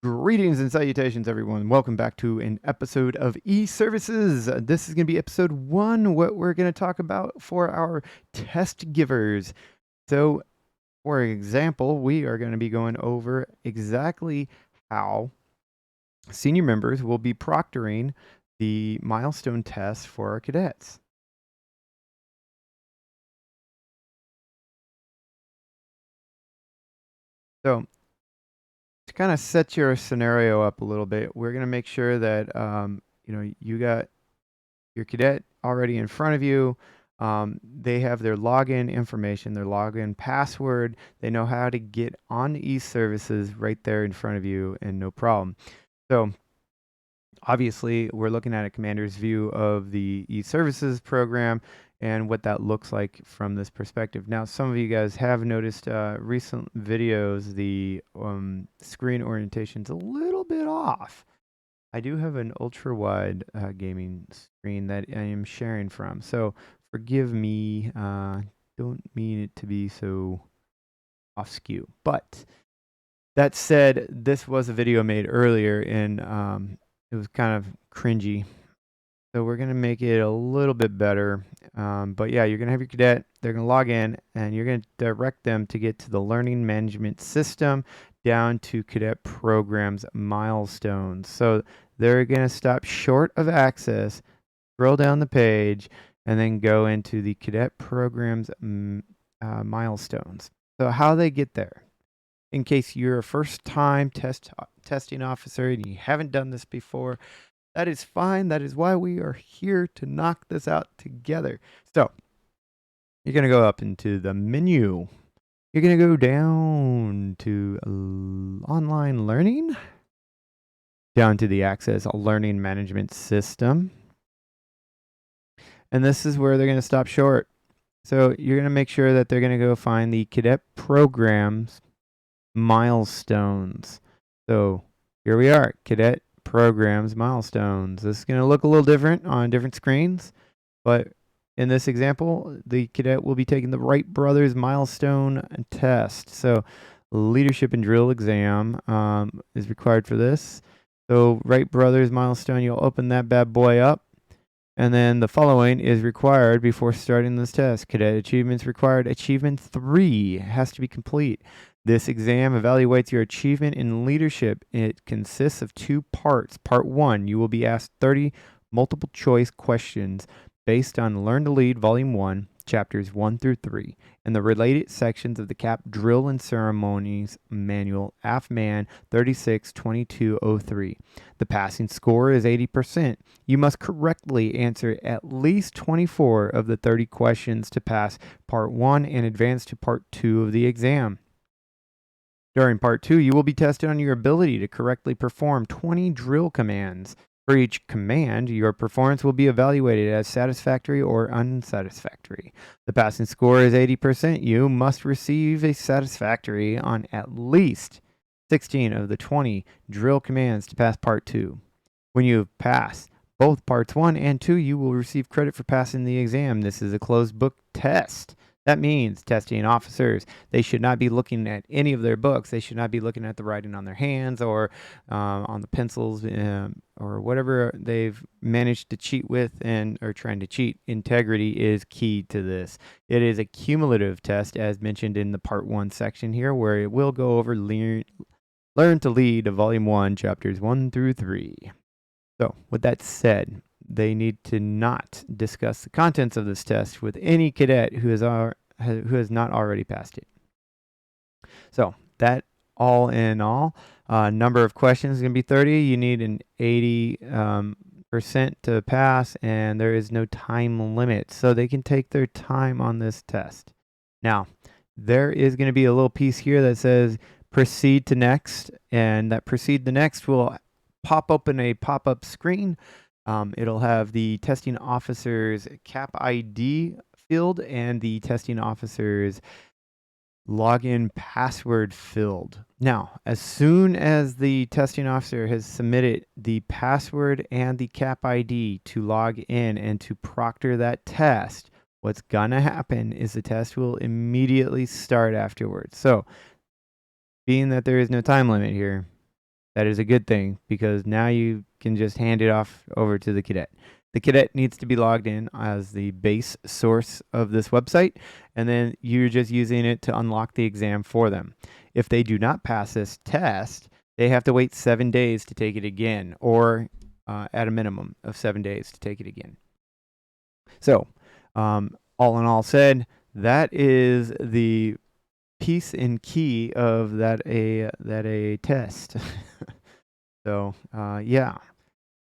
Greetings and salutations, everyone. Welcome back to an episode of eServices. This is going to be episode 1, what we're going to talk about for our test givers. So, for example, we are going to be going over exactly how senior members will be proctoring the milestone test for our cadets. So, to kind of set your scenario up a little bit, we're going to make sure that you got your cadet already in front of you. They have their login information, their login password. They know how to get on eServices right there in front of you, and no problem. So obviously, we're looking at a commander's view of the eServices program and what that looks like from this perspective. Now, some of you guys have noticed recent videos, the screen orientation's a little bit off. I do have an ultra-wide gaming screen that I am sharing from, so forgive me. Don't mean it to be so off-skew. But that said, this was a video made earlier, and it was kind of cringy. So we're going to make it a little bit better. But yeah, you're going to have your cadet. They're going to log in, and you're going to direct them to get to the learning management system down to cadet programs milestones. So they're going to stop short of access, scroll down the page, and then go into the cadet programs milestones. So how they get there. In case you're a first-time testing officer and you haven't done this before, that is fine. That is why we are here to knock this out together. So you're going to go up into the menu. You're going to go down to online learning, down to the Access Learning Management System. And this is where they're going to stop short. So you're going to make sure that they're going to go find the cadet programs milestones. So here we are, cadet programs milestones. This is going to look a little different on different screens, but in this example, the cadet will be taking the Wright Brothers milestone test. So leadership and drill exam is required for this. So Wright Brothers milestone, you'll open that bad boy up. And then the following is required before starting this test. Cadet achievements required. Achievement 3 has to be complete. This exam evaluates your achievement in leadership. It consists of 2 parts. Part 1, you will be asked 30 multiple choice questions based on Learn to Lead Volume 1, Chapters 1 through 3, and the related sections of the CAP Drill and Ceremonies Manual, AFMAN 362203. The passing score is 80%. You must correctly answer at least 24 of the 30 questions to pass Part 1 and advance to Part 2 of the exam. During Part 2, you will be tested on your ability to correctly perform 20 drill commands. For each command, your performance will be evaluated as satisfactory or unsatisfactory. The passing score is 80%. You must receive a satisfactory on at least 16 of the 20 drill commands to pass Part 2. When you pass both Parts 1 and 2, you will receive credit for passing the exam. This is a closed book test. That means testing officers, they should not be looking at any of their books. They should not be looking at the writing on their hands or on the pencils or whatever they've managed to cheat with and are trying to cheat. Integrity is key to this. It is a cumulative test, as mentioned in the Part 1 section here, where it will go over Learn to Lead Volume 1, Chapters 1 through 3. So, with that said, they need to not discuss the contents of this test with any cadet who has not already passed it. So that all in all, number of questions is going to be 30. You need an 80% to pass, and there is no time limit. So they can take their time on this test. Now, there is going to be a little piece here that says proceed to next, and that proceed to next will pop open a pop-up screen. It'll have the testing officer's CAP ID field and the testing officer's login password field. Now, as soon as the testing officer has submitted the password and the CAP ID to log in and to proctor that test, what's gonna happen is the test will immediately start afterwards. So, being that there is no time limit here, That is a good thing because now you can just hand it off over to the cadet. The cadet needs to be logged in as the base source of this website, and then you're just using it to unlock the exam for them. If they do not pass this test, they have to wait 7 days to take it again, or at a minimum of 7 days to take it again. So, all in all said, that is the piece and key of that a test. So yeah,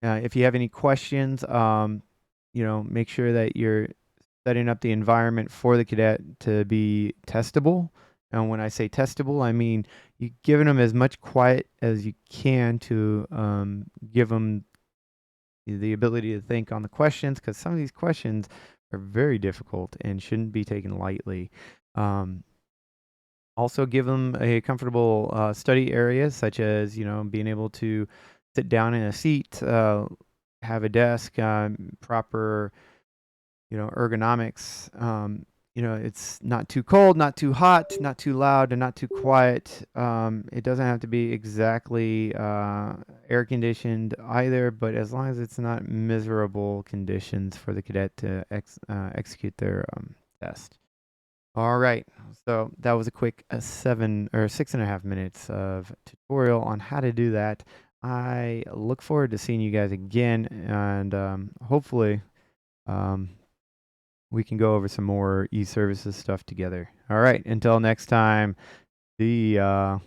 if you have any questions, make sure that you're setting up the environment for the cadet to be testable. And when I say testable, I mean you giving them as much quiet as you can to give them the ability to think on the questions, because some of these questions are very difficult and shouldn't be taken lightly. Also give them a comfortable study area, such as being able to sit down in a seat, have a desk, proper ergonomics. It's not too cold, not too hot, not too loud, and not too quiet. It doesn't have to be exactly air conditioned either, but as long as it's not miserable conditions for the cadet to execute their test. All right, so that was a quick 6.5 minutes of tutorial on how to do that. I look forward to seeing you guys again, and hopefully we can go over some more eServices stuff together. All right, until next time, see ya.